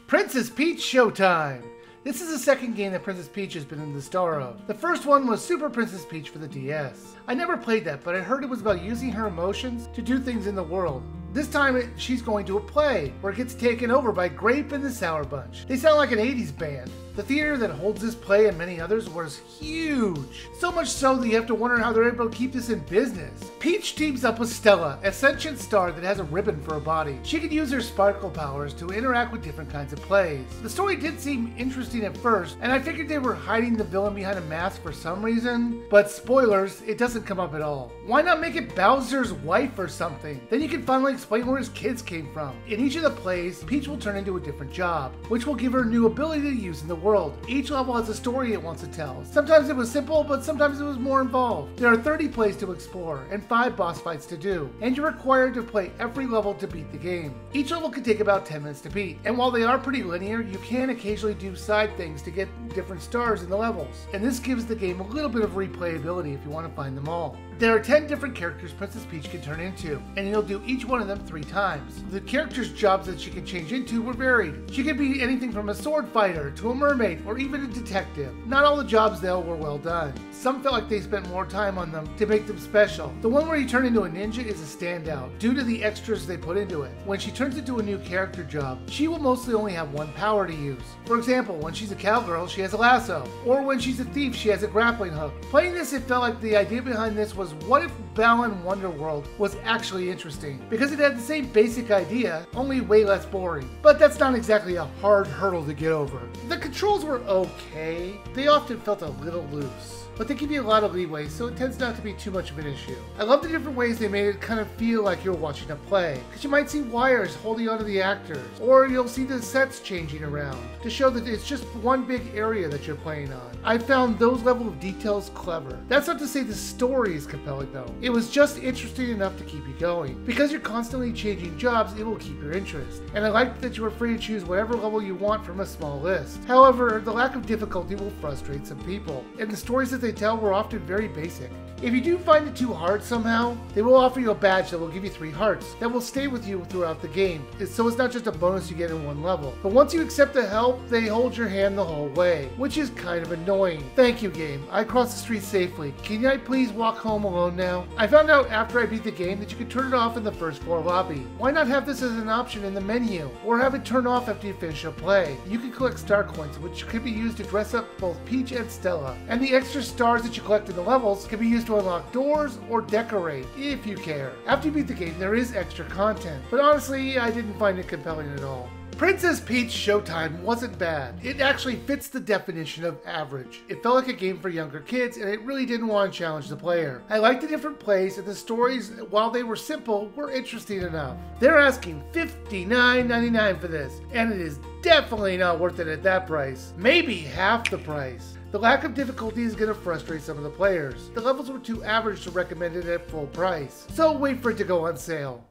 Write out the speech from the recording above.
Princess Peach Showtime! This is the second game that Princess Peach has been the star of. The first one was Super Princess Peach for the DS. I never played that, but I heard it was about using her emotions to do things in the world. This time she's going to a play, where it gets taken over by Grape and the Sour Bunch. They sound like an 80s band. The theater that holds this play and many others was huge. So much so that you have to wonder how they're able to keep this in business. Peach teams up with Stella, a sentient star that has a ribbon for a body. She can use her sparkle powers to interact with different kinds of plays. The story did seem interesting at first, and I figured they were hiding the villain behind a mask for some reason, but spoilers, it doesn't come up at all. Why not make it Bowser's wife or something? Then you can finally explain where his kids came from. In each of the plays, Peach will turn into a different job, which will give her a new ability to use in the world. Each level has a story it wants to tell. Sometimes it was simple, but sometimes it was more involved. There are 30 plays to explore, and 5 boss fights to do, and you're required to play every level to beat the game. Each level can take about 10 minutes to beat, and while they are pretty linear, you can occasionally do side things to get different stars in the levels, and this gives the game a little bit of replayability if you want to find them all. There are 10 different characters Princess Peach can turn into, and you'll do each one of them 3 times. The characters' jobs that she can change into were varied. She could be anything from a sword fighter to a mermaid or even a detective. Not all the jobs though were well done. Some felt like they spent more time on them to make them special. The one where you turn into a ninja is a standout due to the extras they put into it. When she turns into a new character job, she will mostly only have one power to use. For example, when she's a cowgirl, she has a lasso, or when she's a thief, she has a grappling hook. Playing this, it felt like the idea behind this was, what if Balan Wonderworld was actually interesting? Because it had the same basic idea, only way less boring. But that's not exactly a hard hurdle to get over. The controls were okay. They often felt a little loose, but they give you a lot of leeway, so it tends not to be too much of an issue. I love the different ways they made it kind of feel like you're watching a play, because you might see wires holding onto the actors, or you'll see the sets changing around to show that it's just one big area that you're playing on. I found those level of details clever. That's not to say the story is compelling though. It was just interesting enough to keep you going. Because you're constantly changing jobs, it will keep your interest. And I liked that you were free to choose whatever level you want from a small list. However, the lack of difficulty will frustrate some people, and the stories that they tell were often very basic. If you do find it too hard somehow, they will offer you a badge that will give you 3 hearts that will stay with you throughout the game. So it's not just a bonus you get in one level. But once you accept the help, they hold your hand the whole way, which is kind of annoying. Thank you, game. I crossed the street safely. Can I please walk home alone now? I found out after I beat the game that you could turn it off in the first floor lobby. Why not have this as an option in the menu? Or have it turn off after you finish a play? You can collect star coins, which could be used to dress up both Peach and Stella. And the extra stars that you collect in the levels can be used to unlock doors or decorate, if you care. After you beat the game, there is extra content, but honestly, I didn't find it compelling at all. Princess Peach Showtime wasn't bad. It actually fits the definition of average. It felt like a game for younger kids, and it really didn't want to challenge the player. I liked the different plays, and the stories, while they were simple, were interesting enough. They're asking $59.99 for this, and it is definitely not worth it at that price. Maybe half the price. The lack of difficulty is going to frustrate some of the players. The levels were too average to recommend it at full price, so wait for it to go on sale.